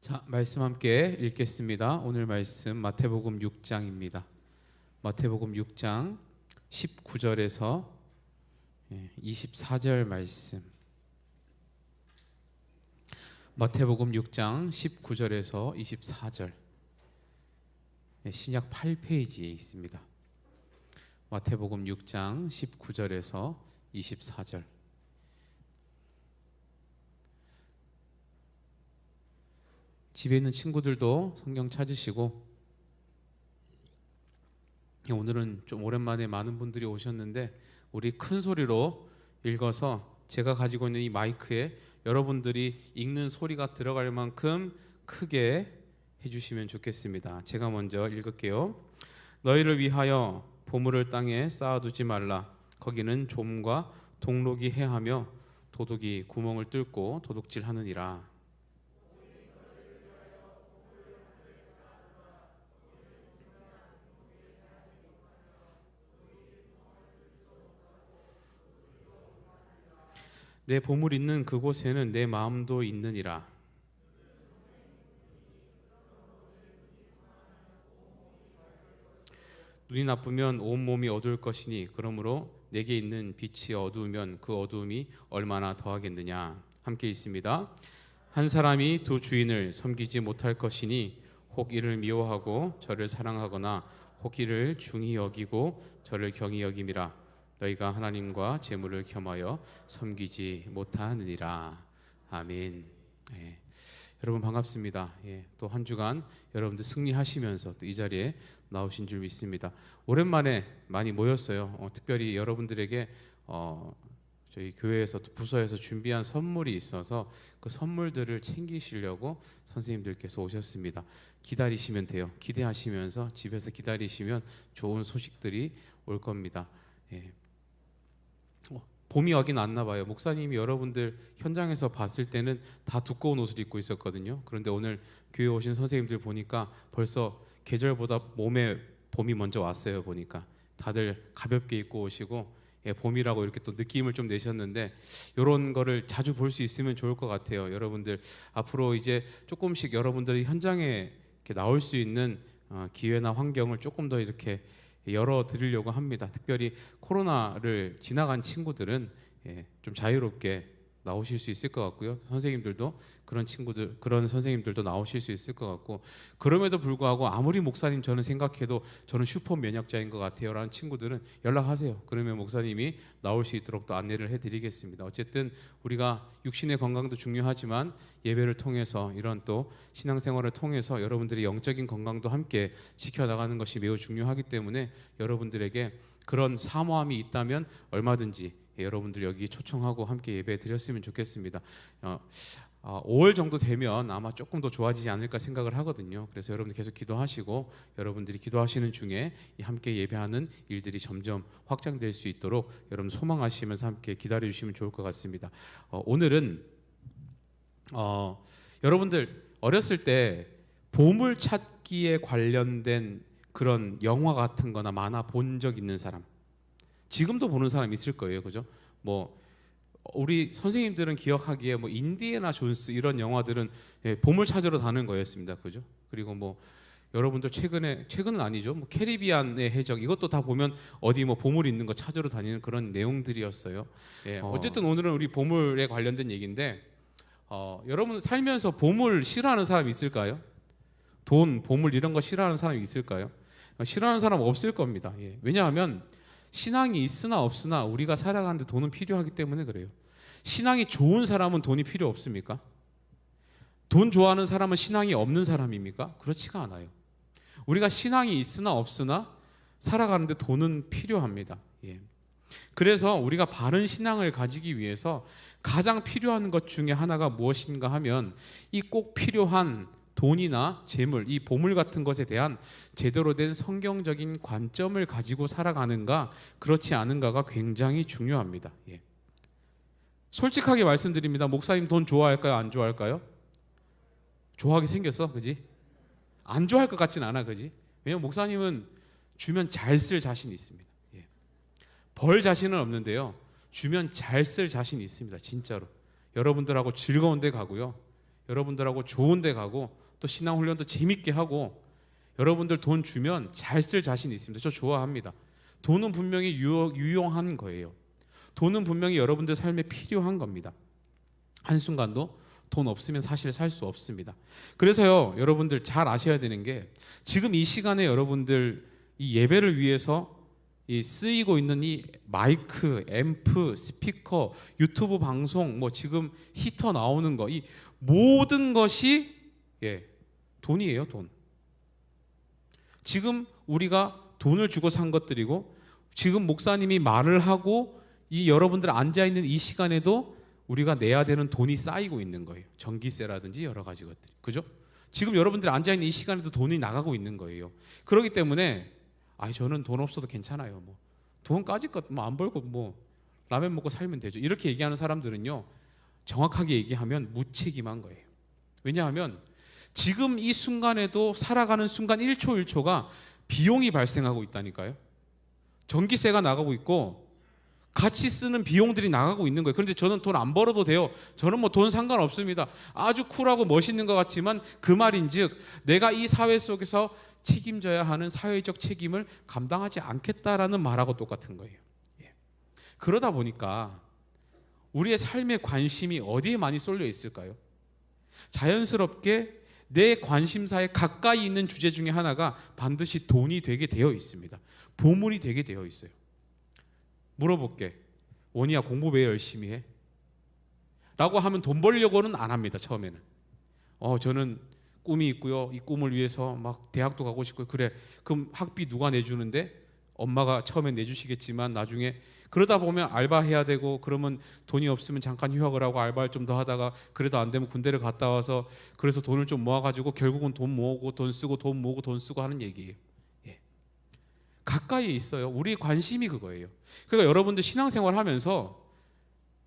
자, 말씀 함께 읽겠습니다. 오늘 말씀 마태복음 6장입니다. 마태복음 6장 19절에서 24절 말씀. 마태복음 6장 19절에서 24절. 신약 8페이지에 있습니다. 마태복음 6장 19절에서 24절. 집에 있는 친구들도 성경 찾으시고, 오늘은 좀 오랜만에 많은 분들이 오셨는데 우리 큰 소리로 읽어서 제가 가지고 있는 이 마이크에 여러분들이 읽는 소리가 들어갈 만큼 크게 해주시면 좋겠습니다. 제가 먼저 읽을게요. 너희를 위하여 보물을 땅에 쌓아두지 말라. 거기는 좀과 동록이 해하며 도둑이 구멍을 뚫고 도둑질하느니라. 내 보물 있는 그곳에는 내 마음도 있느니라. 눈이 나쁘면 온 몸이 어두울 것이니 그러므로 내게 있는 빛이 어두우면 그 어두움이 얼마나 더하겠느냐. 함께 있습니다. 한 사람이 두 주인을 섬기지 못할 것이니 혹 이를 미워하고 저를 사랑하거나 혹 이를 중히 여기고 저를 경히 여김이라. 너희가 하나님과 재물을 겸하여 섬기지 못하느니라. 아멘. 여러분 반갑습니다. 또 한 주간 여러분들 승리하시면서 또 이 자리에 나오신 줄 믿습니다. 오랜만에 많이 모였어요. 특별히 여러분들에게 저희 교회에서 또 부서에서 준비한 선물이 있어서 그 선물들을 챙기시려고 선생님들께서 오셨습니다. 기다리시면 돼요. 기대하시면서 집에서 기다리시면 좋은 소식들이 올 겁니다. 봄이 와긴 왔나 봐요. 목사님이 여러분들 현장에서 봤을 때는 다 두꺼운 옷을 입고 있었거든요. 그런데 오늘 교회 오신 선생님들 보니까 벌써 계절보다 몸에 봄이 먼저 왔어요. 보니까 다들 가볍게 입고 오시고 봄이라고 이렇게 또 느낌을 좀 내셨는데, 이런 거를 자주 볼 수 있으면 좋을 것 같아요. 여러분들 앞으로 이제 조금씩 여러분들이 현장에 이렇게 나올 수 있는 기회나 환경을 조금 더 이렇게 열어드리려고 합니다. 특별히 코로나를 지나간 친구들은 좀 자유롭게 나오실 수 있을 것 같고요. 선생님들도 그런 선생님들도 나오실 수 있을 것 같고, 그럼에도 불구하고 아무리 목사님 저는 생각해도 저는 슈퍼 면역자인 것 같아요 라는 친구들은 연락하세요. 그러면 목사님이 나올 수 있도록 또 안내를 해드리겠습니다. 어쨌든 우리가 육신의 건강도 중요하지만 예배를 통해서 이런 또 신앙생활을 통해서 여러분들의 영적인 건강도 함께 지켜나가는 것이 매우 중요하기 때문에 여러분들에게 그런 사모함이 있다면 얼마든지 여러분들 여기 초청하고 함께 예배 드렸으면 좋겠습니다. 5월 정도 되면 아마 조금 더 좋아지지 않을까 생각을 하거든요. 그래서 여러분들 계속 기도하시고, 여러분들이 기도하시는 중에 함께 예배하는 일들이 점점 확장될 수 있도록 여러분 소망하시면서 함께 기다려 주시면 좋을 것 같습니다. 오늘은 여러분들 어렸을 때 보물 찾기에 관련된 그런 영화 같은 거나 만화 본 적 있는 사람, 지금도 보는 사람 있을 거예요. 그죠? 우리 선생님들은 기억하기에 인디애나 존스 이런 영화들은 보물 찾으러 다니는 거였습니다. 그죠? 그리고 여러분들 최근은 아니죠. 캐리비안의 해적 이것도 다 보면 어디 보물 있는 거 찾으러 다니는 그런 내용들이었어요. 어쨌든 오늘은 우리 보물에 관련된 얘기인데, 여러분 살면서 보물 싫어하는 사람 있을까요? 돈, 보물 이런 거 싫어하는 사람이 있을까요? 싫어하는 사람 없을 겁니다. 왜냐하면 신앙이 있으나 없으나 우리가 살아가는데 돈은 필요하기 때문에 그래요. 신앙이 좋은 사람은 돈이 필요 없습니까? 돈 좋아하는 사람은 신앙이 없는 사람입니까? 그렇지가 않아요. 우리가 신앙이 있으나 없으나 살아가는데 돈은 필요합니다. 그래서 우리가 바른 신앙을 가지기 위해서 가장 필요한 것 중에 하나가 무엇인가 하면 이 꼭 필요한 돈이나 재물, 이 보물 같은 것에 대한 제대로 된 성경적인 관점을 가지고 살아가는가 그렇지 않은가가 굉장히 중요합니다. 솔직하게 말씀드립니다. 목사님 돈 좋아할까요? 안 좋아할까요? 좋아하게 생겼어, 그지? 안 좋아할 것 같진 않아, 그지? 왜냐면 목사님은 주면 잘 쓸 자신이 있습니다. 벌 자신은 없는데요, 주면 잘 쓸 자신이 있습니다. 진짜로 여러분들하고 즐거운 데 가고요, 여러분들하고 좋은 데 가고 또 신앙 훈련도 재밌게 하고 여러분들 돈 주면 잘 쓸 자신 있습니다. 저 좋아합니다. 돈은 분명히 유용한 거예요. 돈은 분명히 여러분들 삶에 필요한 겁니다. 한순간도 돈 없으면 사실 살 수 없습니다. 그래서요, 여러분들 잘 아셔야 되는 게 지금 이 시간에 여러분들 이 예배를 위해서 이 쓰이고 있는 이 마이크, 앰프, 스피커, 유튜브 방송, 뭐 지금 히터 나오는 거, 이 모든 것이 돈이에요, 돈. 지금 우리가 돈을 주고 산 것들이고 지금 목사님이 말을 하고 이 여러분들 앉아 있는 이 시간에도 우리가 내야 되는 돈이 쌓이고 있는 거예요. 전기세라든지 여러 가지 것들. 그죠? 지금 여러분들 앉아 있는 이 시간에도 돈이 나가고 있는 거예요. 그렇기 때문에 저는 돈 없어도 괜찮아요. 뭐 돈 까짓 것 안 벌고 뭐 라면 먹고 살면 되죠. 이렇게 얘기하는 사람들은요, 정확하게 얘기하면 무책임한 거예요. 왜냐하면 지금 이 순간에도 살아가는 순간 1초 1초가 비용이 발생하고 있다니까요. 전기세가 나가고 있고 같이 쓰는 비용들이 나가고 있는 거예요. 그런데 저는 돈 안 벌어도 돼요. 저는 뭐 돈 상관없습니다. 아주 쿨하고 멋있는 것 같지만 그 말인즉 내가 이 사회 속에서 책임져야 하는 사회적 책임을 감당하지 않겠다라는 말하고 똑같은 거예요. 그러다 보니까 우리의 삶의 관심이 어디에 많이 쏠려 있을까요? 자연스럽게 내 관심사에 가까이 있는 주제 중에 하나가 반드시 돈이 되게 되어 있습니다. 보물이 되게 되어 있어요. 물어볼게. 원희야, 공부 왜 열심히 해? 라고 하면 돈 벌려고는 안 합니다. 처음에는. 저는 꿈이 있고요. 이 꿈을 위해서 막 대학도 가고 싶고요. 그래, 그럼 학비 누가 내주는데? 엄마가 처음에 내주시겠지만 나중에 그러다 보면 알바해야 되고 그러면 돈이 없으면 잠깐 휴학을 하고 알바를 좀 더 하다가 그래도 안 되면 군대를 갔다 와서 그래서 돈을 좀 모아가지고 결국은 돈 모으고 돈 쓰고 돈 모으고 돈 쓰고 하는 얘기예요. 가까이에 있어요. 우리의 관심이 그거예요. 그러니까 여러분들 신앙생활 하면서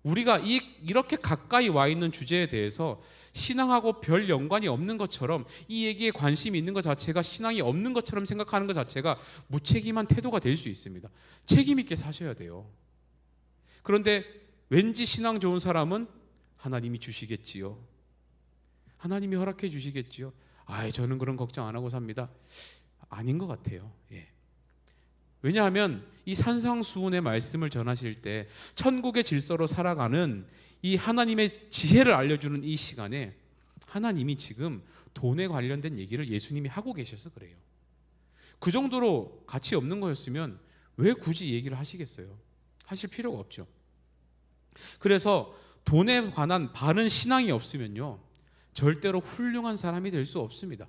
우리가 이렇게 가까이 와 있는 주제에 대해서 신앙하고 별 연관이 없는 것처럼 이 얘기에 관심이 있는 것 자체가 신앙이 없는 것처럼 생각하는 것 자체가 무책임한 태도가 될 수 있습니다. 책임 있게 사셔야 돼요. 그런데 왠지 신앙 좋은 사람은 하나님이 주시겠지요. 하나님이 허락해 주시겠지요. 저는 그런 걱정 안 하고 삽니다. 아닌 것 같아요. 왜냐하면 이 산상수훈의 말씀을 전하실 때 천국의 질서로 살아가는 이 하나님의 지혜를 알려주는 이 시간에 하나님이 지금 돈에 관련된 얘기를 예수님이 하고 계셔서 그래요. 그 정도로 가치 없는 거였으면 왜 굳이 얘기를 하시겠어요? 하실 필요가 없죠. 그래서 돈에 관한 바른 신앙이 없으면요, 절대로 훌륭한 사람이 될 수 없습니다.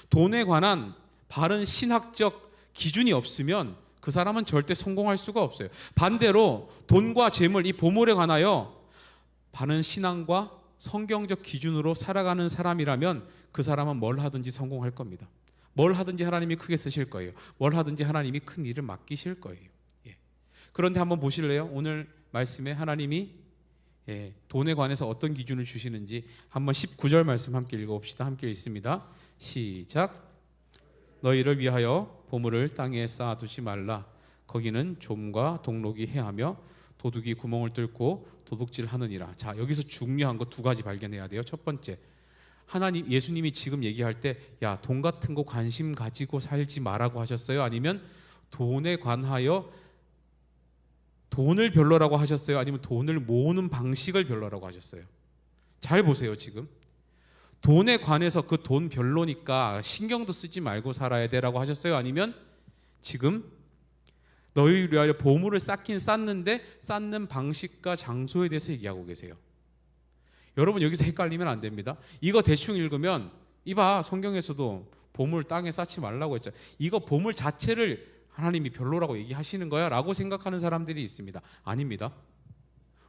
돈에 관한 바른 신학적 기준이 없으면 그 사람은 절대 성공할 수가 없어요. 반대로 돈과 재물, 이 보물에 관하여 바른 신앙과 성경적 기준으로 살아가는 사람이라면 그 사람은 뭘 하든지 성공할 겁니다. 뭘 하든지 하나님이 크게 쓰실 거예요. 뭘 하든지 하나님이 큰 일을 맡기실 거예요. 그런데 한번 보실래요? 오늘 말씀에 하나님이 돈에 관해서 어떤 기준을 주시는지 한번 19절 말씀 함께 읽어봅시다. 함께 읽습니다. 시작. 너희를 위하여 보물을 땅에 쌓아두지 말라. 거기는 좀과 동록이 해하며 도둑이 구멍을 뚫고 도둑질하느니라. 자, 여기서 중요한 거 두 가지 발견해야 돼요. 첫 번째, 예수님이 지금 얘기할 때 돈 같은 거 관심 가지고 살지 말라고 하셨어요? 아니면 돈에 관하여 돈을 별로라고 하셨어요? 아니면 돈을 모으는 방식을 별로라고 하셨어요? 잘 보세요. 지금 돈에 관해서 그 돈 별로니까 신경도 쓰지 말고 살아야 되라고 하셨어요? 아니면 지금 너희를 위하여 보물을 쌓긴 쌓는데 쌓는 방식과 장소에 대해서 얘기하고 계세요? 여러분 여기서 헷갈리면 안 됩니다. 이거 대충 읽으면 이봐, 성경에서도 보물 땅에 쌓지 말라고 했죠. 이거 보물 자체를 하나님이 별로라고 얘기하시는 거야? 라고 생각하는 사람들이 있습니다. 아닙니다.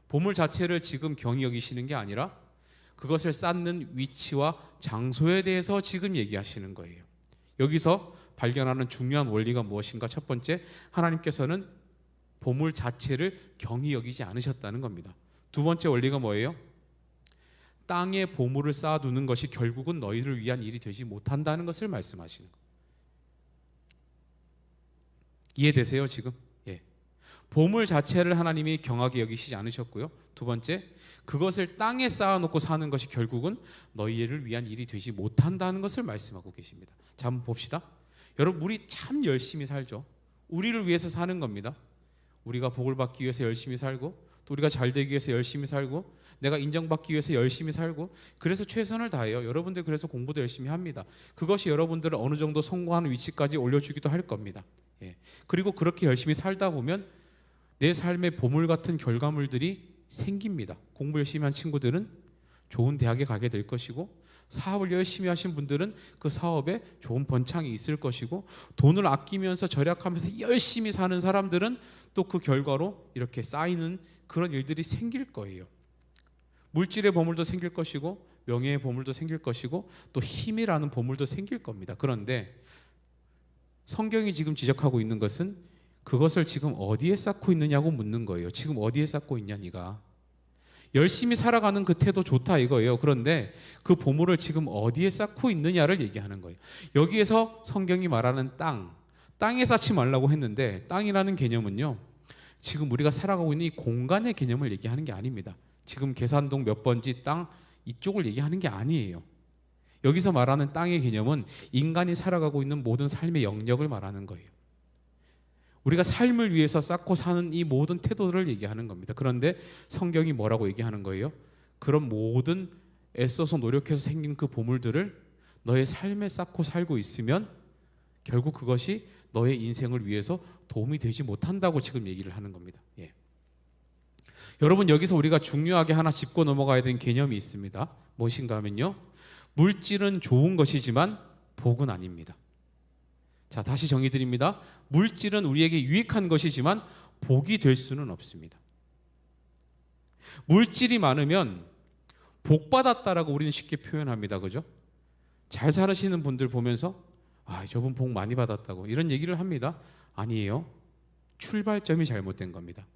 보물 자체를 지금 경히 여기시는 게 아니라 그것을 쌓는 위치와 장소에 대해서 지금 얘기하시는 거예요. 여기서 발견하는 중요한 원리가 무엇인가? 첫 번째, 하나님께서는 보물 자체를 경히 여기지 않으셨다는 겁니다. 두 번째 원리가 뭐예요? 땅에 보물을 쌓아두는 것이 결국은 너희를 위한 일이 되지 못한다는 것을 말씀하시는 거예요. 이해되세요 지금? 보물 자체를 하나님이 경하게 여기시지 않으셨고요. 두 번째, 그것을 땅에 쌓아놓고 사는 것이 결국은 너희를 위한 일이 되지 못한다는 것을 말씀하고 계십니다. 자, 한번 봅시다. 여러분, 우리 참 열심히 살죠. 우리를 위해서 사는 겁니다. 우리가 복을 받기 위해서 열심히 살고, 또 우리가 잘 되기 위해서 열심히 살고, 내가 인정받기 위해서 열심히 살고, 그래서 최선을 다해요. 여러분들 그래서 공부도 열심히 합니다. 그것이 여러분들을 어느 정도 성공하는 위치까지 올려주기도 할 겁니다. 그리고 그렇게 열심히 살다 보면 내 삶의 보물 같은 결과물들이 생깁니다. 공부 열심히 한 친구들은 좋은 대학에 가게 될 것이고, 사업을 열심히 하신 분들은 그 사업에 좋은 번창이 있을 것이고, 돈을 아끼면서 절약하면서 열심히 사는 사람들은 또 그 결과로 이렇게 쌓이는 그런 일들이 생길 거예요. 물질의 보물도 생길 것이고, 명예의 보물도 생길 것이고, 또 힘이라는 보물도 생길 겁니다. 그런데 성경이 지금 지적하고 있는 것은 그것을 지금 어디에 쌓고 있느냐고 묻는 거예요. 지금 어디에 쌓고 있냐 네가. 열심히 살아가는 그 태도 좋다 이거예요. 그런데 그 보물을 지금 어디에 쌓고 있느냐를 얘기하는 거예요. 여기에서 성경이 말하는 땅에 쌓지 말라고 했는데, 땅이라는 개념은요, 지금 우리가 살아가고 있는 이 공간의 개념을 얘기하는 게 아닙니다. 지금 계산동 몇 번지 땅 이쪽을 얘기하는 게 아니에요. 여기서 말하는 땅의 개념은 인간이 살아가고 있는 모든 삶의 영역을 말하는 거예요. 우리가 삶을 위해서 쌓고 사는 이 모든 태도를 얘기하는 겁니다. 그런데 성경이 뭐라고 얘기하는 거예요? 그런 모든 애써서 노력해서 생긴 그 보물들을 너의 삶에 쌓고 살고 있으면 결국 그것이 너의 인생을 위해서 도움이 되지 못한다고 지금 얘기를 하는 겁니다. 여러분, 여기서 우리가 중요하게 하나 짚고 넘어가야 되는 개념이 있습니다. 무엇인가 하면요, 물질은 좋은 것이지만 복은 아닙니다. 자, 다시 정의 드립니다. 물질은 우리에게 유익한 것이지만 복이 될 수는 없습니다. 물질이 많으면 복 받았다라고 우리는 쉽게 표현합니다. 그죠? 잘 살으시는 분들 보면서 저분 복 많이 받았다고 이런 얘기를 합니다. 아니에요. 출발점이 잘못된 겁니다.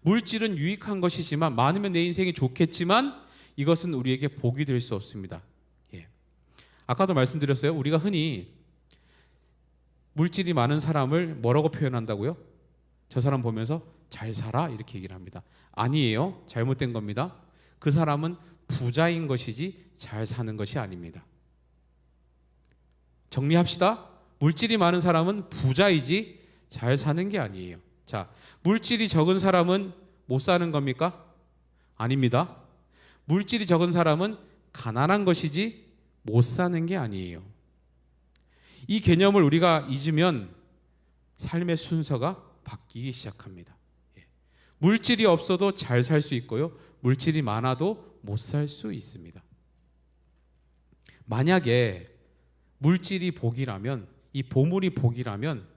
물질은 유익한 것이지만, 많으면 내 인생이 좋겠지만 이것은 우리에게 복이 될 수 없습니다. 아까도 말씀드렸어요. 우리가 흔히 물질이 많은 사람을 뭐라고 표현한다고요? 저 사람 보면서 잘 살아 이렇게 얘기를 합니다. 아니에요. 잘못된 겁니다. 그 사람은 부자인 것이지 잘 사는 것이 아닙니다. 정리합시다. 물질이 많은 사람은 부자이지 잘 사는 게 아니에요. 자, 물질이 적은 사람은 못 사는 겁니까? 아닙니다. 물질이 적은 사람은 가난한 것이지 못 사는 게 아니에요. 이 개념을 우리가 잊으면 삶의 순서가 바뀌기 시작합니다. 물질이 없어도 잘 살 수 있고요, 물질이 많아도 못 살 수 있습니다. 만약에 물질이 복이라면, 이 보물이 복이라면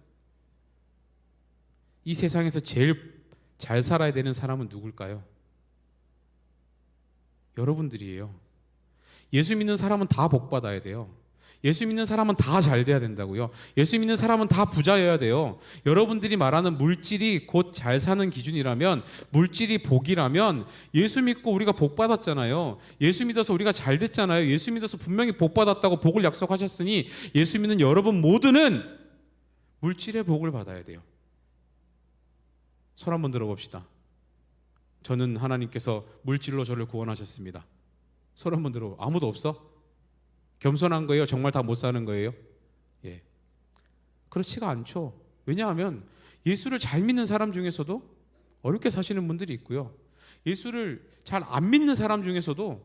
이 세상에서 제일 잘 살아야 되는 사람은 누굴까요? 여러분들이에요. 예수 믿는 사람은 다 복 받아야 돼요. 예수 믿는 사람은 다 잘 돼야 된다고요. 예수 믿는 사람은 다 부자여야 돼요. 여러분들이 말하는 물질이 곧 잘 사는 기준이라면, 물질이 복이라면, 예수 믿고 우리가 복 받았잖아요. 예수 믿어서 우리가 잘 됐잖아요. 예수 믿어서 분명히 복 받았다고 복을 약속하셨으니 예수 믿는 여러분 모두는 물질의 복을 받아야 돼요. 손 한번 들어봅시다. 저는 하나님께서 물질로 저를 구원하셨습니다. 손 한번 들어. 아무도 없어? 겸손한 거예요? 정말 다 못 사는 거예요? 그렇지가 않죠. 왜냐하면 예수를 잘 믿는 사람 중에서도 어렵게 사시는 분들이 있고요, 예수를 잘 안 믿는 사람 중에서도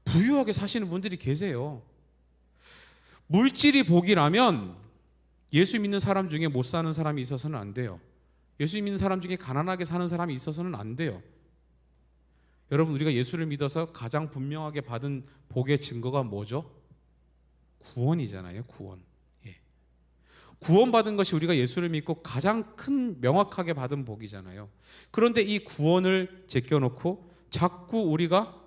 부유하게 사시는 분들이 계세요. 물질이 복이라면 예수 믿는 사람 중에 못 사는 사람이 있어서는 안 돼요. 예수 믿는 사람 중에 가난하게 사는 사람이 있어서는 안 돼요. 여러분, 우리가 예수를 믿어서 가장 분명하게 받은 복의 증거가 뭐죠? 구원이잖아요. 구원받은 것이 우리가 예수를 믿고 가장 큰 명확하게 받은 복이잖아요. 그런데 이 구원을 제껴놓고 자꾸 우리가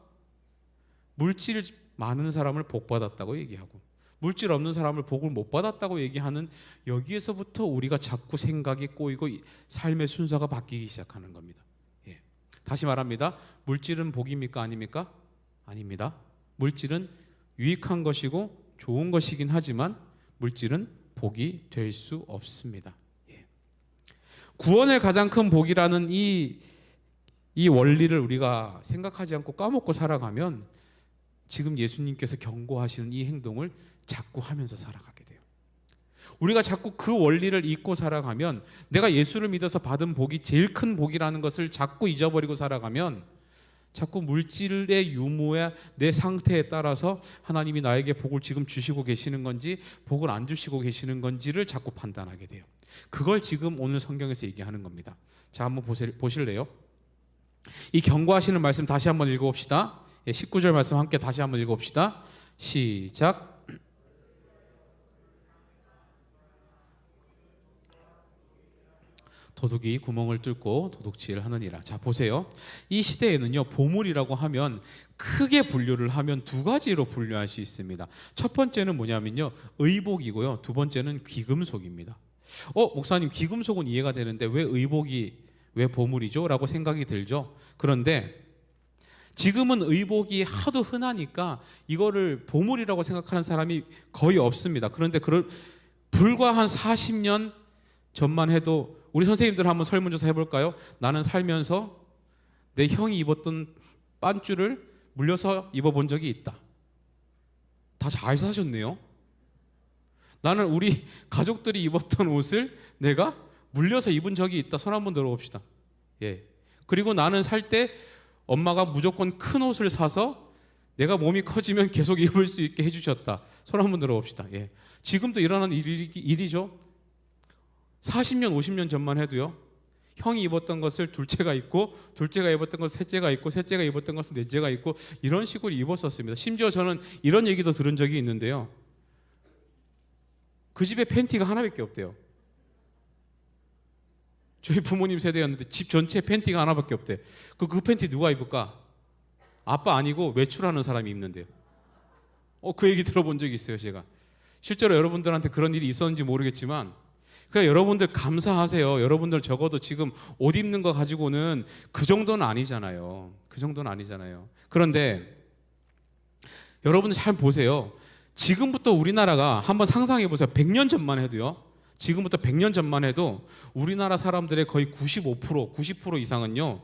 물질 많은 사람을 복 받았다고 얘기하고 물질 없는 사람을 복을 못 받았다고 얘기하는, 여기에서부터 우리가 자꾸 생각이 꼬이고 삶의 순서가 바뀌기 시작하는 겁니다. 다시 말합니다. 물질은 복입니까? 아닙니까? 아닙니다. 물질은 유익한 것이고 좋은 것이긴 하지만 물질은 복이 될 수 없습니다. 구원의 가장 큰 복이라는 이 원리를 우리가 생각하지 않고 까먹고 살아가면 지금 예수님께서 경고하시는 이 행동을 자꾸 하면서 살아가게 돼요. 우리가 자꾸 그 원리를 잊고 살아가면, 내가 예수를 믿어서 받은 복이 제일 큰 복이라는 것을 자꾸 잊어버리고 살아가면 자꾸 물질의 유무에 내 상태에 따라서 하나님이 나에게 복을 지금 주시고 계시는 건지 복을 안 주시고 계시는 건지를 자꾸 판단하게 돼요. 그걸 지금 오늘 성경에서 얘기하는 겁니다. 자, 한번 보실래요? 이 경고하시는 말씀 다시 한번 읽어봅시다. 19절 말씀 함께 다시 한번 읽어봅시다. 시작. 도둑이 구멍을 뚫고 도둑질을 하느니라. 자, 보세요. 이 시대에는요, 보물이라고 하면 크게 분류를 하면 두 가지로 분류할 수 있습니다. 첫 번째는 뭐냐면요, 의복이고요. 두 번째는 귀금속입니다. 목사님, 귀금속은 이해가 되는데 왜 의복이 왜 보물이죠? 라고 생각이 들죠. 그런데 지금은 의복이 하도 흔하니까 이거를 보물이라고 생각하는 사람이 거의 없습니다. 그런데 불과 한 40년 전만 해도 우리 선생님들 한번 설문조사 해볼까요? 나는 살면서 내 형이 입었던 빤쭈를 물려서 입어본 적이 있다. 다 잘 사셨네요. 나는 우리 가족들이 입었던 옷을 내가 물려서 입은 적이 있다. 손 한번 들어봅시다. 예. 그리고 나는 살 때 엄마가 무조건 큰 옷을 사서 내가 몸이 커지면 계속 입을 수 있게 해주셨다. 손 한번 들어봅시다. 예. 지금도 일어나는 일이죠. 40년, 50년 전만 해도요, 형이 입었던 것을 둘째가 입고, 둘째가 입었던 것을 셋째가 입고, 셋째가 입었던 것을 넷째가 입고, 이런 식으로 입었었습니다. 심지어 저는 이런 얘기도 들은 적이 있는데요, 그 집에 팬티가 하나밖에 없대요. 저희 부모님 세대였는데 집 전체에 팬티가 하나밖에 없대. 그 팬티 누가 입을까? 아빠 아니고 외출하는 사람이 입는데요. 그 얘기 들어본 적이 있어요, 제가. 실제로 여러분들한테 그런 일이 있었는지 모르겠지만, 그러니까 여러분들 감사하세요. 여러분들 적어도 지금 옷 입는 거 가지고는 그 정도는 아니잖아요. 그 정도는 아니잖아요. 그런데 여러분들 잘 보세요. 지금부터 우리나라가 한번 상상해 보세요. 100년 전만 해도요. 지금부터 100년 전만 해도 우리나라 사람들의 거의 95%, 90% 이상은요,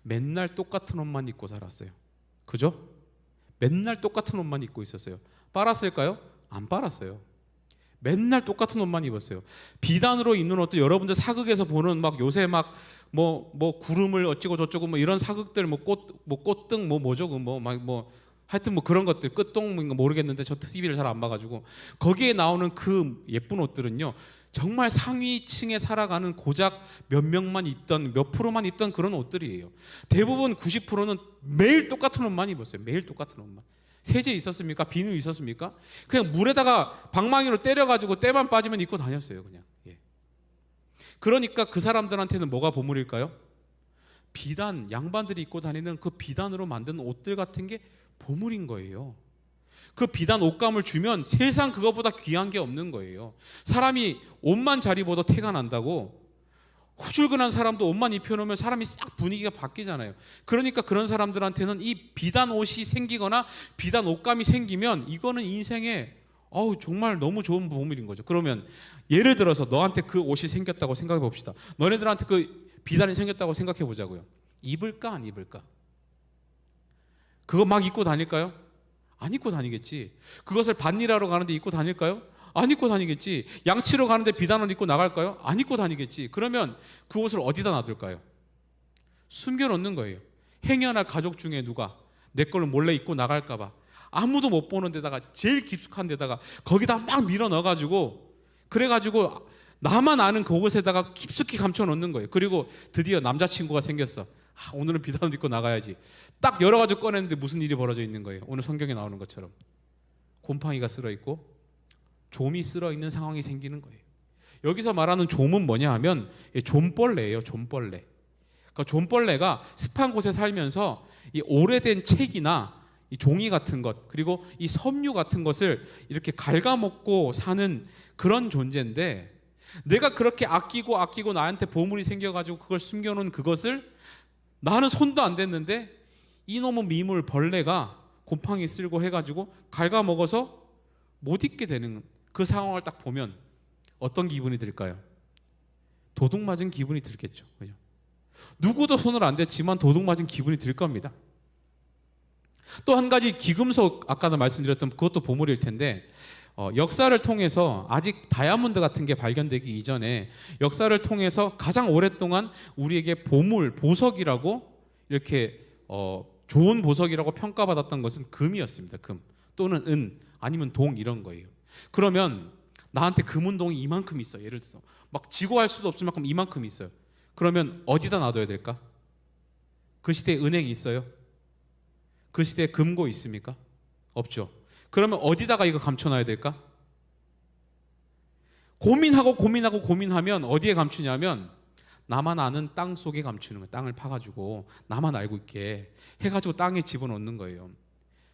맨날 똑같은 옷만 입고 살았어요. 그죠? 맨날 똑같은 옷만 입고 있었어요. 빨았을까요? 안 빨았어요. 맨날 똑같은 옷만 입었어요. 비단으로 입는 옷도 여러분들 사극에서 보는 막 요새 막 뭐 구름을 어찌고 저쩌고 뭐 이런 사극들 꽃등 뭐죠 하여튼 뭐 그런 것들 끝동 모르겠는데 저 TV를 잘 안 봐가지고 거기에 나오는 그 예쁜 옷들은요, 정말 상위층에 살아가는 고작 몇 명만 입던 몇 프로만 입던 그런 옷들이에요. 대부분 90%는 매일 똑같은 옷만 입었어요. 매일 똑같은 옷만. 세제 있었습니까? 비누 있었습니까? 그냥 물에다가 방망이로 때려가지고 때만 빠지면 입고 다녔어요, 그냥. 예. 그러니까 그 사람들한테는 뭐가 보물일까요? 비단, 양반들이 입고 다니는 그 비단으로 만든 옷들 같은 게 보물인 거예요. 그 비단 옷감을 주면 세상 그거보다 귀한 게 없는 거예요. 사람이 옷만 잘 입어도 태가 난다고, 후줄근한 사람도 옷만 입혀놓으면 사람이 싹 분위기가 바뀌잖아요. 그러니까 그런 사람들한테는 이 비단 옷이 생기거나 비단 옷감이 생기면 이거는 인생에 정말 너무 좋은 보물인 거죠. 그러면 예를 들어서 너한테 그 옷이 생겼다고 생각해 봅시다. 너네들한테 그 비단이 생겼다고 생각해 보자고요. 입을까 안 입을까? 그거 막 입고 다닐까요? 안 입고 다니겠지. 그것을 밭일하러 가는데 입고 다닐까요? 안 입고 다니겠지. 양치러 가는데 비단을 입고 나갈까요? 안 입고 다니겠지. 그러면 그 옷을 어디다 놔둘까요? 숨겨놓는 거예요. 행여나 가족 중에 누가 내 걸로 몰래 입고 나갈까 봐 아무도 못 보는 데다가 제일 깊숙한 데다가 거기다 막 밀어 넣어가지고, 그래가지고 나만 아는 그곳에다가 깊숙이 감춰놓는 거예요. 그리고 드디어 남자친구가 생겼어. 오늘은 비단을 입고 나가야지. 딱 열어가지고 꺼냈는데 무슨 일이 벌어져 있는 거예요. 오늘 성경에 나오는 것처럼 곰팡이가 쓸어 있고 좀이 쓸어 있는 상황이 생기는 거예요. 여기서 말하는 좀은 뭐냐 하면 좀벌레예요. 좀벌레. 그러니까 좀벌레가 습한 곳에 살면서 이 오래된 책이나 이 종이 같은 것, 그리고 이 섬유 같은 것을 이렇게 갉아먹고 사는 그런 존재인데, 내가 그렇게 아끼고 나한테 보물이 생겨가지고 그걸 숨겨놓은 그것을 나는 손도 안 댔는데 이놈의 미물 벌레가 곰팡이 쓸고 해가지고 갉아먹어서 못 입게 되는 그 상황을 딱 보면 어떤 기분이 들까요? 도둑 맞은 기분이 들겠죠. 그죠? 누구도 손을 안 댔지만 도둑 맞은 기분이 들 겁니다. 또 한 가지 귀금속, 아까도 말씀드렸던 그것도 보물일 텐데, 역사를 통해서 아직 다이아몬드 같은 게 발견되기 이전에 역사를 통해서 가장 오랫동안 우리에게 보물, 보석이라고 이렇게 좋은 보석이라고 평가받았던 것은 금이었습니다. 금 또는 은 아니면 동 이런 거예요. 그러면 나한테 금은동이 이만큼 있어. 예를 들어서 막 지고 할 수도 없을 만큼 이만큼 있어요. 그러면 어디다 놔둬야 될까? 그 시대에 은행이 있어요? 그 시대에 금고 있습니까? 없죠. 그러면 어디다가 이거 감춰놔야 될까? 고민하면 어디에 감추냐면 나만 아는 땅 속에 감추는 거예요. 땅을 파가지고 나만 알고 있게 해가지고 땅에 집어넣는 거예요.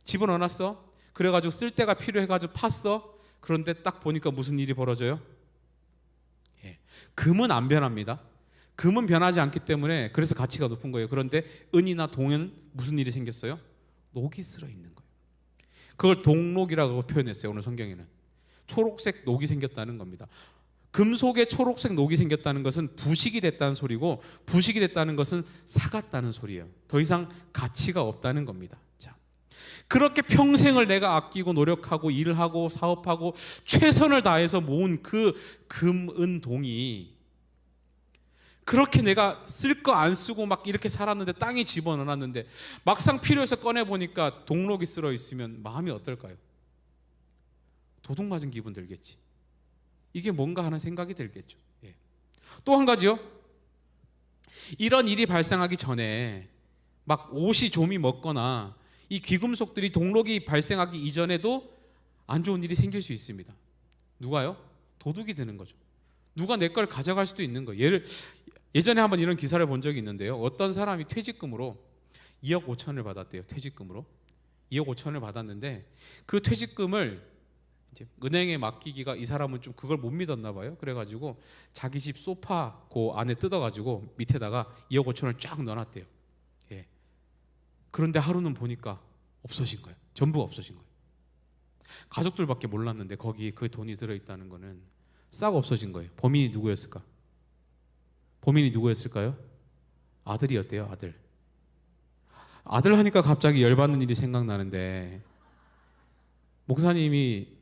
집어넣어놨어. 그래가지고 쓸 때가 필요해가지고 팠어. 그런데 딱 보니까 무슨 일이 벌어져요? 금은 안 변합니다. 금은 변하지 않기 때문에 그래서 가치가 높은 거예요. 그런데 은이나 동은 무슨 일이 생겼어요? 녹이 쓸어 있는 거예요. 그걸 동록이라고 표현했어요. 오늘 성경에는 초록색 녹이 생겼다는 겁니다. 금속에 초록색 녹이 생겼다는 것은 부식이 됐다는 소리고, 부식이 됐다는 것은 사갔다는 소리예요. 더 이상 가치가 없다는 겁니다. 자, 그렇게 평생을 내가 아끼고 노력하고 일을 하고 사업하고 최선을 다해서 모은 그 금, 은, 동이 그렇게 내가 쓸 거 안 쓰고 막 이렇게 살았는데 땅에 집어넣어놨는데 막상 필요해서 꺼내보니까 동록이 쓸어 있으면 마음이 어떨까요? 도둑 맞은 기분 들겠지. 이게 뭔가 하는 생각이 들겠죠. 또 한 가지요. 이런 일이 발생하기 전에 막 옷이 좀이 먹거나 이 귀금속들이 동록이 발생하기 이전에도 안 좋은 일이 생길 수 있습니다. 누가요? 도둑이 드는 거죠. 누가 내 걸 가져갈 수도 있는 거예요. 예전에 한번 이런 기사를 본 적이 있는데요. 어떤 사람이 퇴직금으로 2억 5천을 받았대요. 퇴직금으로 2억 5천을 받았는데 그 퇴직금을 이제 은행에 맡기기가, 이 사람은 좀 그걸 못 믿었나 봐요. 그래가지고 자기 집 소파 그 안에 뜯어가지고 밑에다가 2억 5천을 쫙 넣어놨대요. 그런데 하루는 보니까 없어진 거예요. 전부 없어진 거예요. 가족들밖에 몰랐는데 거기 그 돈이 들어있다는 거는 싹 없어진 거예요. 범인이 누구였을까? 범인이 누구였을까요? 아들이었대요. 아들 하니까 갑자기 열받는 일이 생각나는데, 목사님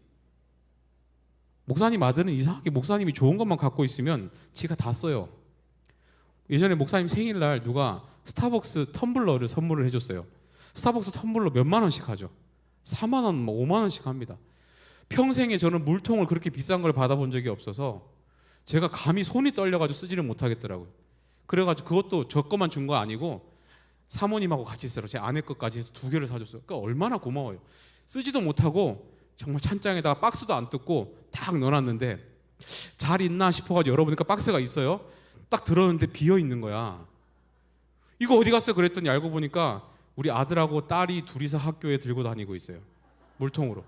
아들은 이상하게 목사님이 좋은 것만 갖고 있으면 지가 다 써요. 예전에 목사님 생일날 누가 스타벅스 텀블러를 선물을 해줬어요. 스타벅스 텀블러 몇만 원씩 하죠. 4만 원, 5만 원씩 합니다. 평생에 저는 물통을 그렇게 비싼 걸 받아본 적이 없어서 제가 감히 손이 떨려가지고 쓰지를 못하겠더라고요. 그래가지고 그것도 저 것만 준 거 아니고 사모님하고 같이 쓰라고 제 아내 것까지 해서 2개를 사줬어요. 그러니까 얼마나 고마워요. 쓰지도 못하고 정말 찬장에다가 박스도 안 뜯고 딱 넣어놨는데 잘 있나 싶어가지고 열어보니까 박스가 있어요. 딱 들었는데 비어 있는 거야. 이거 어디 갔어요? 그랬더니 알고 보니까 우리 아들하고 딸이 둘이서 학교에 들고 다니고 있어요. 물통으로.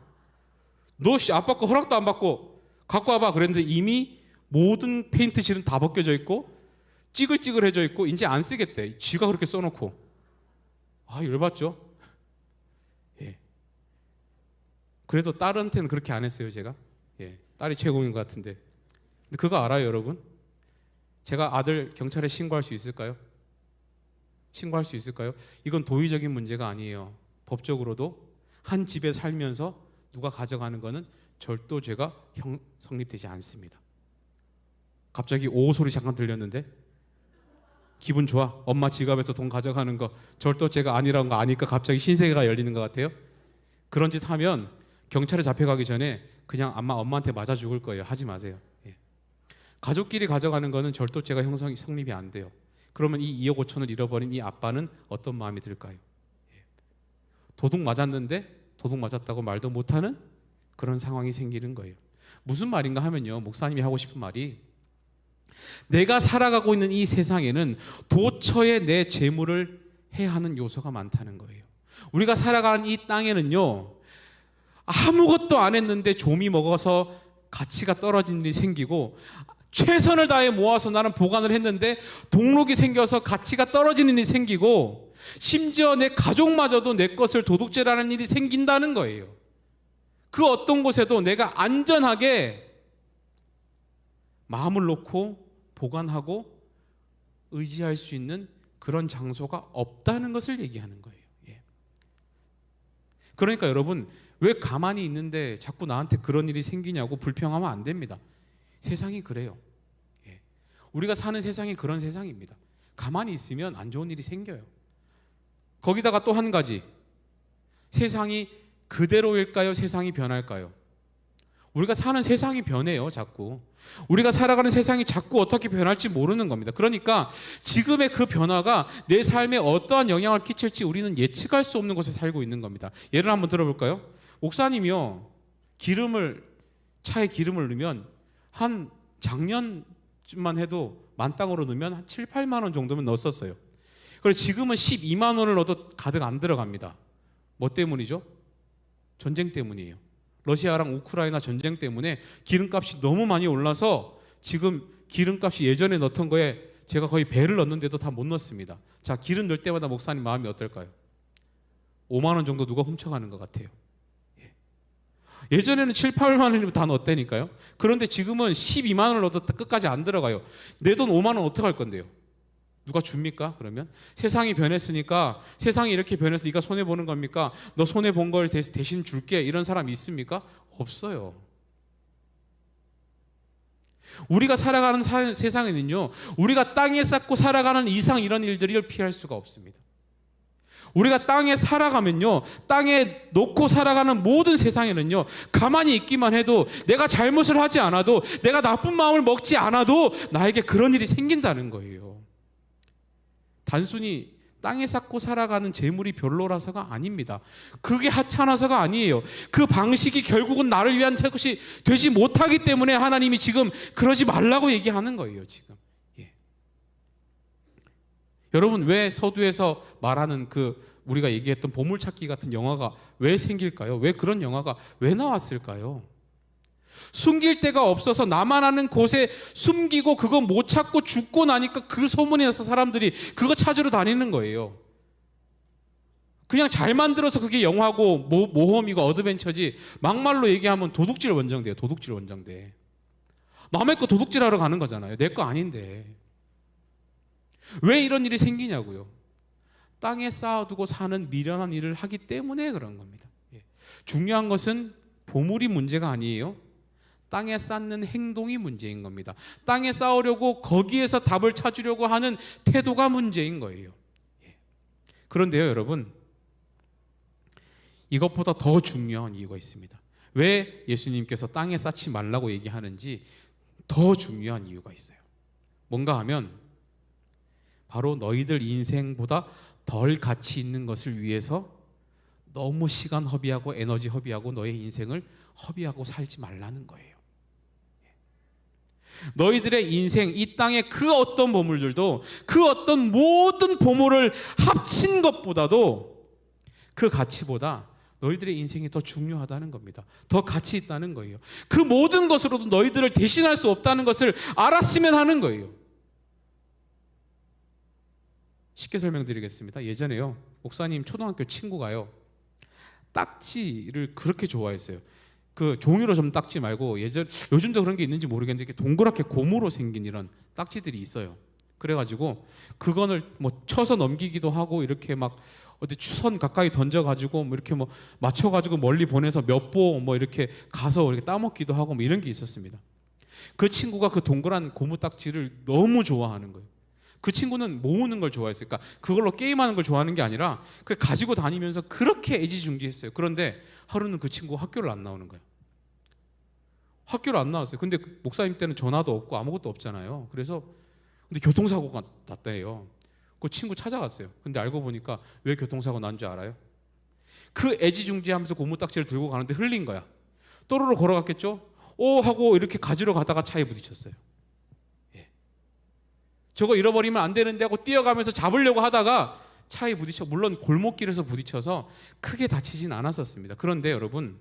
너 아빠 거 허락도 안 받고 갖고 와봐 그랬는데 이미 모든 페인트 실은 다 벗겨져 있고 찌글찌글해져 있고 이제 안 쓰겠대. 쥐가 그렇게 써놓고. 열받죠? 그래도 딸한테는 그렇게 안 했어요. 제가 딸이 최고인 것 같은데. 근데 그거 알아요 여러분? 제가 아들 경찰에 신고할 수 있을까요? 신고할 수 있을까요? 이건 도의적인 문제가 아니에요. 법적으로도 한 집에 살면서 누가 가져가는 거는 절도죄가 성립되지 않습니다. 갑자기 오 소리 잠깐 들렸는데 기분 좋아? 엄마 지갑에서 돈 가져가는 거 절도죄가 아니라는 거 아니까 갑자기 신세계가 열리는 것 같아요? 그런 짓 하면 경찰에 잡혀가기 전에 그냥 엄마한테 맞아 죽을 거예요. 하지 마세요. 가족끼리 가져가는 거는 절도죄가 성립이 안 돼요. 그러면 이 2억 5천을 잃어버린 이 아빠는 어떤 마음이 들까요? 도둑 맞았는데 도둑 맞았다고 말도 못하는 그런 상황이 생기는 거예요. 무슨 말인가 하면요, 목사님이 하고 싶은 말이, 내가 살아가고 있는 이 세상에는 도처에 내 재물을 해하는 요소가 많다는 거예요. 우리가 살아가는 이 땅에는요, 아무것도 안 했는데 좀이 먹어서 가치가 떨어진 일이 생기고, 최선을 다해 모아서 나는 보관을 했는데 동록이 생겨서 가치가 떨어지는 일이 생기고, 심지어 내 가족마저도 내 것을 도둑질하는 일이 생긴다는 거예요. 그 어떤 곳에도 내가 안전하게 마음을 놓고 보관하고 의지할 수 있는 그런 장소가 없다는 것을 얘기하는 거예요. 예. 그러니까 여러분, 왜 가만히 있는데 자꾸 나한테 그런 일이 생기냐고 불평하면 안 됩니다. 세상이 그래요. 예. 우리가 사는 세상이 그런 세상입니다. 가만히 있으면 안 좋은 일이 생겨요. 거기다가 또 한 가지, 세상이 그대로일까요? 세상이 변할까요? 우리가 사는 세상이 변해요, 자꾸. 우리가 살아가는 세상이 자꾸 어떻게 변할지 모르는 겁니다. 그러니까 지금의 그 변화가 내 삶에 어떠한 영향을 끼칠지 우리는 예측할 수 없는 곳에 살고 있는 겁니다. 예를 한번 들어볼까요? 목사님이요, 차에 기름을 넣으면 한 작년만 해도 만땅으로 넣으면 한 7, 8만 원 정도면 넣었었어요. 그래서 지금은 12만 원을 넣어도 가득 안 들어갑니다. 뭐 때문이죠? 전쟁 때문이에요. 러시아랑 우크라이나 전쟁 때문에 기름값이 너무 많이 올라서 지금 기름값이 예전에 넣던 거에 제가 거의 배를 넣는데도 다 못 넣습니다. 자, 기름 넣을 때마다 목사님 마음이 어떨까요? 5만 원 정도 누가 훔쳐가는 것 같아요. 예전에는 7, 8만 원이면 다 넣었다니까요. 그런데 지금은 12만 원을 넣어도 끝까지 안 들어가요. 내 돈 5만 원 어떻게 할 건데요? 누가 줍니까? 그러면 세상이 변했으니까, 세상이 이렇게 변해서 네가 손해 보는 겁니까? 너 손해 본 걸 대신 줄게, 이런 사람 있습니까? 없어요. 우리가 살아가는 세상에는요, 우리가 땅에 쌓고 살아가는 이상 이런 일들을 피할 수가 없습니다. 우리가 땅에 살아가면요, 땅에 놓고 살아가는 모든 세상에는요, 가만히 있기만 해도, 내가 잘못을 하지 않아도, 내가 나쁜 마음을 먹지 않아도 나에게 그런 일이 생긴다는 거예요. 단순히 땅에 쌓고 살아가는 재물이 별로라서가 아닙니다. 그게 하찮아서가 아니에요. 그 방식이 결국은 나를 위한 것이 되지 못하기 때문에 하나님이 지금 그러지 말라고 얘기하는 거예요, 지금. 예. 여러분, 왜 서두에서 말하는 우리가 얘기했던 보물찾기 같은 영화가 왜 생길까요? 왜 그런 영화가 왜 나왔을까요? 숨길 데가 없어서 나만 아는 곳에 숨기고 그거 못 찾고 죽고 나니까 그 소문이 나서 사람들이 그거 찾으러 다니는 거예요. 그냥 잘 만들어서 그게 영화고 모험이고 어드벤처지, 막말로 얘기하면 도둑질 원정대예요. 도둑질 원정대. 남의 거 도둑질하러 가는 거잖아요. 내 거 아닌데. 왜 이런 일이 생기냐고요. 땅에 쌓아두고 사는 미련한 일을 하기 때문에 그런 겁니다. 중요한 것은 보물이 문제가 아니에요. 땅에 쌓는 행동이 문제인 겁니다. 땅에 쌓으려고, 거기에서 답을 찾으려고 하는 태도가 문제인 거예요. 그런데요, 여러분, 이것보다 더 중요한 이유가 있습니다. 왜 예수님께서 땅에 쌓지 말라고 얘기하는지 더 중요한 이유가 있어요. 뭔가 하면 바로 너희들 인생보다 덜 가치 있는 것을 위해서 너무 시간 허비하고 에너지 허비하고 너의 인생을 허비하고 살지 말라는 거예요. 너희들의 인생, 이 땅의 그 어떤 보물들도, 그 어떤 모든 보물을 합친 것보다도, 그 가치보다 너희들의 인생이 더 중요하다는 겁니다. 더 가치 있다는 거예요. 그 모든 것으로도 너희들을 대신할 수 없다는 것을 알았으면 하는 거예요. 쉽게 설명드리겠습니다. 예전에요, 목사님 초등학교 친구가요, 딱지를 그렇게 좋아했어요. 그 종이로 좀 딱지 말고, 요즘도 그런 게 있는지 모르겠는데 이렇게 동그랗게 고무로 생긴 이런 딱지들이 있어요. 그래가지고 그거를 뭐 쳐서 넘기기도 하고, 이렇게 막 어디 선 가까이 던져가지고 뭐 이렇게 뭐 맞춰가지고 멀리 보내서 몇 보 뭐 이렇게 가서 이렇게 따먹기도 하고 뭐 이런 게 있었습니다. 그 친구가 그 동그란 고무 딱지를 너무 좋아하는 거예요. 그 친구는 모으는 걸 좋아했어요. 그러니까 그걸로 게임하는 걸 좋아하는 게 아니라 그걸 가지고 다니면서 그렇게 애지중지했어요. 그런데 하루는 그 친구가 학교를 안 나오는 거예요. 학교를 안 나왔어요. 근데 목사님 때는 전화도 없고 아무것도 없잖아요. 그래서 근데 교통사고가 났대요. 그 친구 찾아갔어요. 근데 알고 보니까 왜 교통사고 난 줄 알아요? 그 애지중지하면서 고무딱지를 들고 가는데 흘린 거야. 또르르 걸어갔겠죠? 오 하고 이렇게 가지러 가다가 차에 부딪혔어요. 저거 잃어버리면 안 되는데 하고 뛰어가면서 잡으려고 하다가 차에 부딪혀, 물론 골목길에서 부딪혀서 크게 다치진 않았었습니다. 그런데 여러분,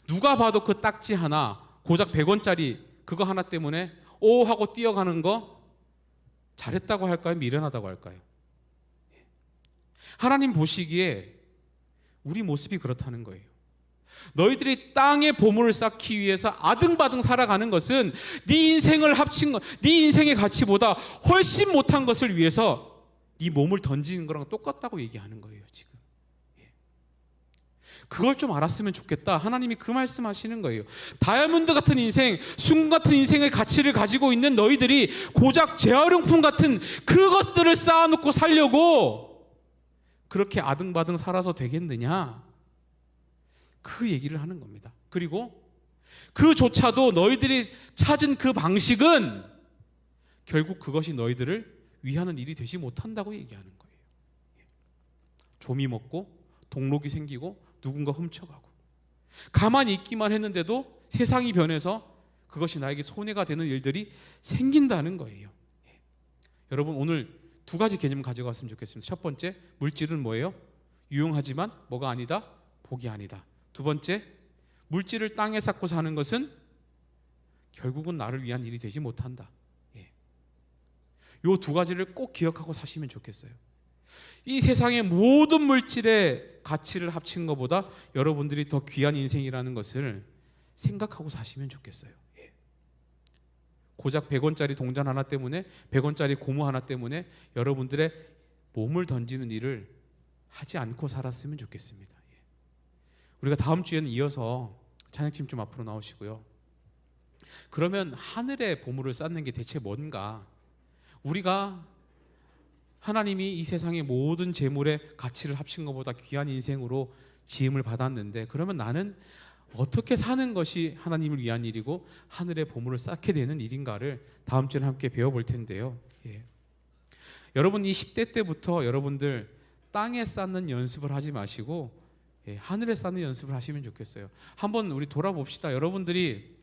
누가 봐도 그 딱지 하나, 고작 100원짜리 그거 하나 때문에 오 하고 뛰어가는 거 잘했다고 할까요? 미련하다고 할까요? 하나님 보시기에 우리 모습이 그렇다는 거예요. 너희들이 땅의 보물을 쌓기 위해서 아등바등 살아가는 것은 네 인생을 합친 것, 네 인생의 가치보다 훨씬 못한 것을 위해서 네 몸을 던지는 거랑 똑같다고 얘기하는 거예요 지금. 그걸 좀 알았으면 좋겠다. 하나님이 그 말씀하시는 거예요. 다이아몬드 같은 인생, 순금 같은 인생의 가치를 가지고 있는 너희들이 고작 재활용품 같은 그것들을 쌓아놓고 살려고 그렇게 아등바등 살아서 되겠느냐? 그 얘기를 하는 겁니다. 그리고 그조차도 너희들이 찾은 그 방식은 결국 그것이 너희들을 위하는 일이 되지 못한다고 얘기하는 거예요. 조미 먹고 동록이 생기고 누군가 훔쳐가고 가만히 있기만 했는데도 세상이 변해서 그것이 나에게 손해가 되는 일들이 생긴다는 거예요. 여러분 오늘 두 가지 개념 가져갔으면 좋겠습니다. 첫 번째, 물질은 뭐예요? 유용하지만 뭐가 아니다? 복이 아니다. 두 번째, 물질을 땅에 쌓고 사는 것은 결국은 나를 위한 일이 되지 못한다. 이 두 가지를 꼭 기억하고 사시면 좋겠어요. 이 세상의 모든 물질의 가치를 합친 것보다 여러분들이 더 귀한 인생이라는 것을 생각하고 사시면 좋겠어요. 고작 100원짜리 동전 하나 때문에, 100원짜리 고무 하나 때문에 여러분들의 몸을 던지는 일을 하지 않고 살았으면 좋겠습니다. 우리가 다음 주에는 이어서 찬양팀 좀 앞으로 나오시고요. 그러면 하늘의 보물을 쌓는 게 대체 뭔가? 우리가 하나님이 이 세상의 모든 재물의 가치를 합친 것보다 귀한 인생으로 지음을 받았는데, 그러면 나는 어떻게 사는 것이 하나님을 위한 일이고 하늘의 보물을 쌓게 되는 일인가를 다음 주에 함께 배워볼 텐데요. 여러분 이 10대 때부터 여러분들 땅에 쌓는 연습을 하지 마시고 하늘에 쌓는 연습을 하시면 좋겠어요. 한번 우리 돌아봅시다. 여러분들이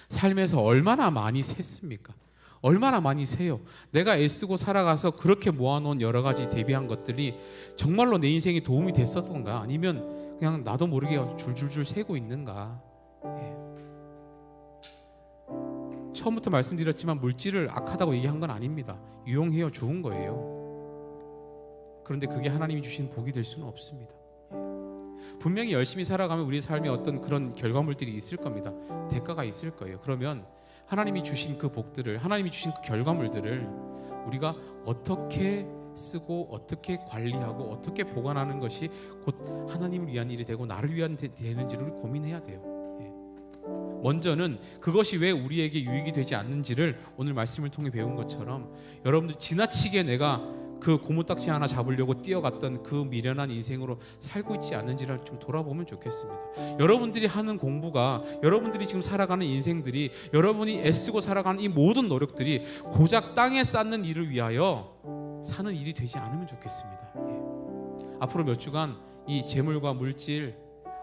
삶에서 얼마나 많이 샜습니까? 얼마나 많이 세요. 내가 애쓰고 살아가서 그렇게 모아놓은 여러 가지 대비한 것들이 정말로 내 인생에 도움이 됐었던가, 아니면 그냥 나도 모르게 줄줄줄 세고 있는가. 처음부터 말씀드렸지만 물질을 악하다고 얘기한 건 아닙니다. 유용해요. 좋은 거예요. 그런데 그게 하나님이 주신 복이 될 수는 없습니다. 분명히 열심히 살아가면 우리 삶에 어떤 그런 결과물들이 있을 겁니다. 대가가 있을 거예요. 그러면 하나님이 주신 그 복들을, 하나님이 주신 그 결과물들을 우리가 어떻게 쓰고 어떻게 관리하고 어떻게 보관하는 것이 곧 하나님을 위한 일이 되고 나를 위한 되는지를 고민해야 돼요. 먼저는 그것이 왜 우리에게 유익이 되지 않는지를 오늘 말씀을 통해 배운 것처럼 여러분들 지나치게 내가 그 고무딱지 하나 잡으려고 뛰어갔던 그 미련한 인생으로 살고 있지 않는지를 좀 돌아보면 좋겠습니다. 여러분들이 하는 공부가, 여러분들이 지금 살아가는 인생들이, 여러분이 애쓰고 살아가는 이 모든 노력들이 고작 땅에 쌓는 일을 위하여 사는 일이 되지 않으면 좋겠습니다. 앞으로 몇 주간 이 재물과 물질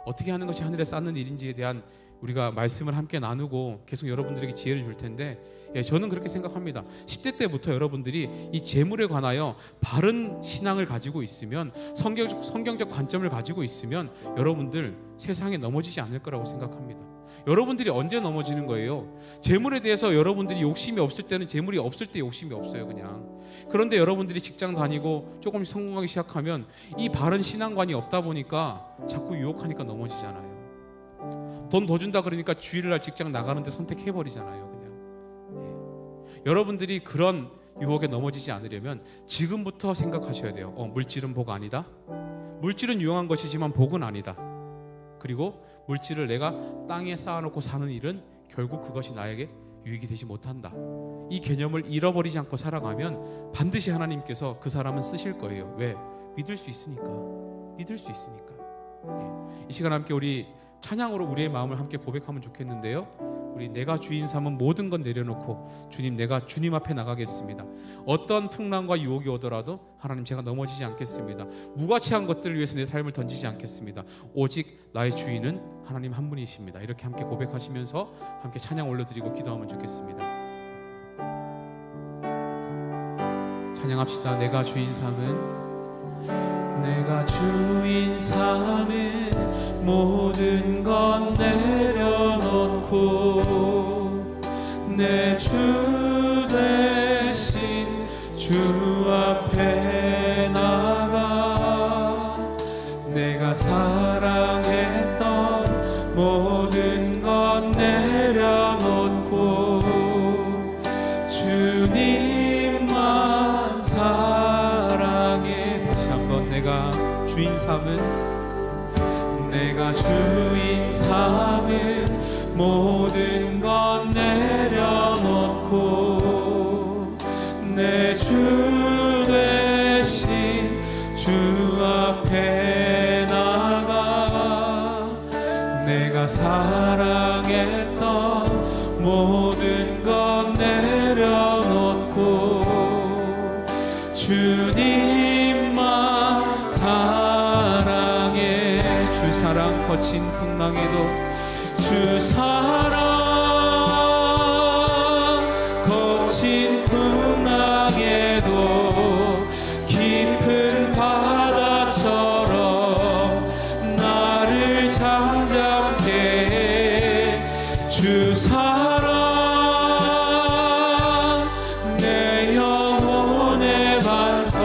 어떻게 하는 것이 하늘에 쌓는 일인지에 대한 우리가 말씀을 함께 나누고 계속 여러분들에게 지혜를 줄 텐데, 저는 그렇게 생각합니다. 10대 때부터 여러분들이 이 재물에 관하여 바른 신앙을 가지고 있으면, 성경적 관점을 가지고 있으면 여러분들 세상에 넘어지지 않을 거라고 생각합니다. 여러분들이 언제 넘어지는 거예요? 재물에 대해서 여러분들이 욕심이 없을 때는 재물이 없을 때 욕심이 없어요, 그냥. 그런데 여러분들이 직장 다니고 조금씩 성공하기 시작하면 이 바른 신앙관이 없다 보니까 자꾸 유혹하니까 넘어지잖아요. 돈 더 준다 그러니까 주일날 직장 나가는데 선택해버리잖아요, 그냥. 여러분들이 그런 유혹에 넘어지지 않으려면 지금부터 생각하셔야 돼요. 물질은 복 아니다. 물질은 유용한 것이지만 복은 아니다. 그리고 물질을 내가 땅에 쌓아놓고 사는 일은 결국 그것이 나에게 유익이 되지 못한다. 이 개념을 잃어버리지 않고 살아가면 반드시 하나님께서 그 사람은 쓰실 거예요. 왜? 믿을 수 있으니까. 믿을 수 있으니까. 이 시간 함께 우리 찬양으로 우리의 마음을 함께 고백하면 좋겠는데요. 우리 내가 주인 삼은 모든 건 내려놓고 주님, 내가 주님 앞에 나가겠습니다. 어떤 풍랑과 유혹이 오더라도 하나님, 제가 넘어지지 않겠습니다. 무가치한 것들을 위해서 내 삶을 던지지 않겠습니다. 오직 나의 주인은 하나님 한 분이십니다. 이렇게 함께 고백하시면서 함께 찬양 올려드리고 기도하면 좋겠습니다. 찬양합시다. 내가 주인 삼은, 내가 주인 삼은 모든 건 내려놓고 내 주 대신 주 앞에 나가 내가 사랑했던 모든 것 내려놓고 주님만 사랑해. 다시 한번 내가 주인 삼은, 내가 주인 삼은 모든 것 내려놓고 내 주 대신 주 앞에 나가 내가 사랑했던 모든 것 내려놓고 주님만 사랑해. 주 사랑 거친 풍랑에도 주 사랑 거친 풍랑에도 깊은 바다처럼 나를 잠잠케 해. 주 사랑 내 영혼의 반석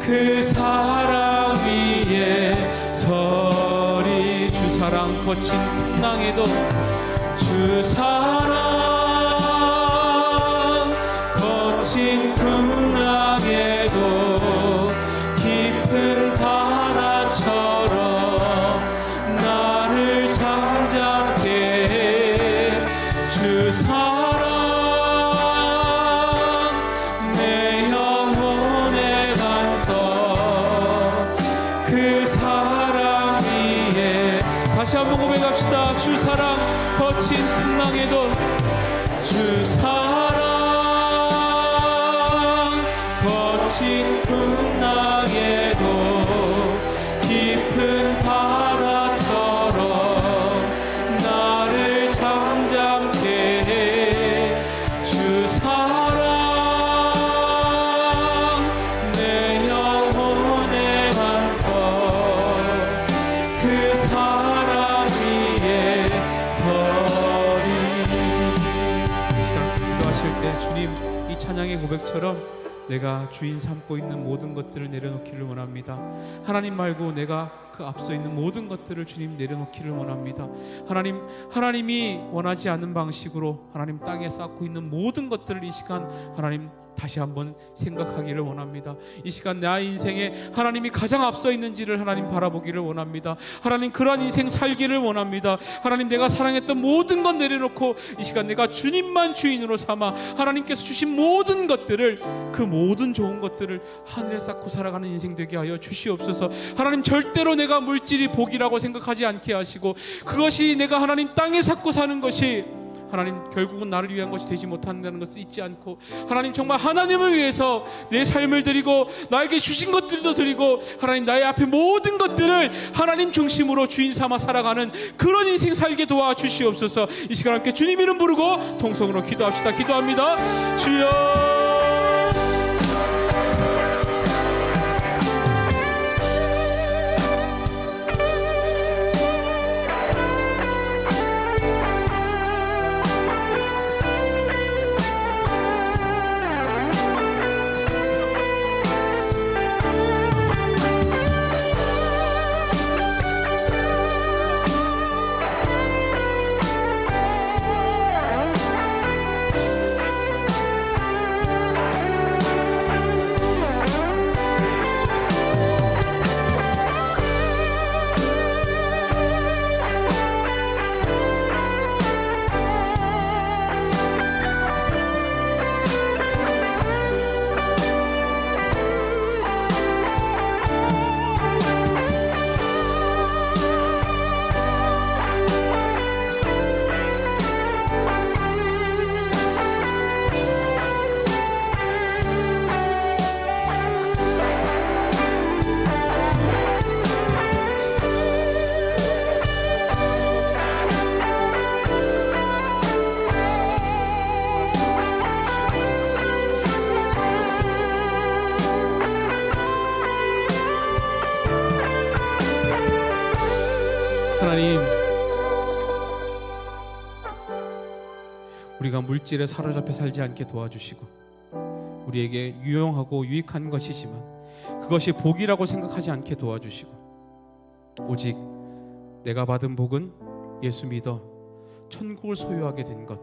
그 사랑 위에 서리. 주 사랑 거친 풍랑에도 주 사랑 거친 풍랑에도 깊은 바다처럼 나를 잠잠케 해. 주 사랑 내 영혼의 반석 그 사랑 위에. 다시 한번 고백합시다. 주 사랑 거친 풍랑에도 주 사랑 거친 풍랑에도 깊은 바다처럼 나를 잠잠케 해. 주 사랑 내 영혼의 반석 그 사랑 위에 서리. 기도하실 때 주님 이 찬양의 고백처럼 내가 주인 삼고 있는 모든 것들을 내려놓기를 원합니다. 하나님 말고 내가 그 앞서 있는 모든 것들을 주님 내려놓기를 원합니다. 하나님이 원하지 않는 방식으로 하나님 땅에 쌓고 있는 모든 것들을 이 시간 하나님 다시 한번 생각하기를 원합니다. 이 시간 나 인생에 하나님이 가장 앞서 있는지를 하나님 바라보기를 원합니다. 하나님 그러한 인생 살기를 원합니다. 하나님 내가 사랑했던 모든 것 내려놓고 이 시간 내가 주님만 주인으로 삼아 하나님께서 주신 모든 것들을, 그 모든 좋은 것들을 하늘에 쌓고 살아가는 인생 되게 하여 주시옵소서. 하나님 절대로 내가 물질이 복이라고 생각하지 않게 하시고 그것이 내가 하나님 땅에 쌓고 사는 것이 하나님 결국은 나를 위한 것이 되지 못한다는 것을 잊지 않고 하나님 정말 하나님을 위해서 내 삶을 드리고 나에게 주신 것들도 드리고 하나님 나의 앞에 모든 것들을 하나님 중심으로 주인 삼아 살아가는 그런 인생 살게 도와주시옵소서. 이 시간 함께 주님 이름 부르고 통성으로 기도합시다. 기도합니다. 주여 하나님, 우리가 물질에 사로잡혀 살지 않게 도와주시고 우리에게 유용하고 유익한 것이지만 그것이 복이라고 생각하지 않게 도와주시고 오직 내가 받은 복은 예수 믿어 천국을 소유하게 된 것,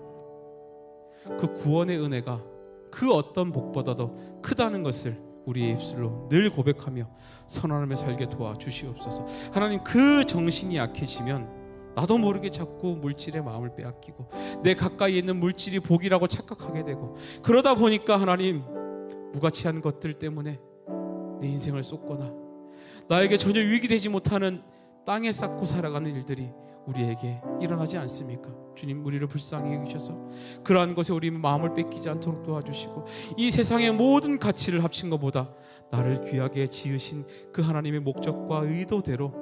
그 구원의 은혜가 그 어떤 복보다도 크다는 것을 우리의 입술로 늘 고백하며 선언하며 살게 도와주시옵소서. 하나님, 그 정신이 약해지면 나도 모르게 자꾸 물질의 마음을 빼앗기고 내 가까이에 있는 물질이 복이라고 착각하게 되고, 그러다 보니까 하나님, 무가치한 것들 때문에 내 인생을 쏟거나 나에게 전혀 유익이 되지 못하는 땅에 쌓고 살아가는 일들이 우리에게 일어나지 않습니까? 주님, 우리를 불쌍히 여기셔서 그러한 것에 우리 마음을 뺏기지 않도록 도와주시고, 이 세상의 모든 가치를 합친 것보다 나를 귀하게 지으신 그 하나님의 목적과 의도대로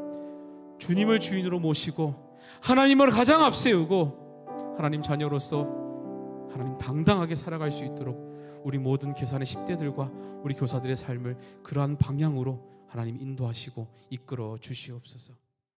주님을 주인으로 모시고 하나님을 가장 앞세우고 하나님 자녀로서 하나님 당당하게 살아갈 수 있도록 우리 모든 계산의 10대들과 우리 교사들의 삶을 그러한 방향으로 하나님 인도하시고 이끌어 주시옵소서.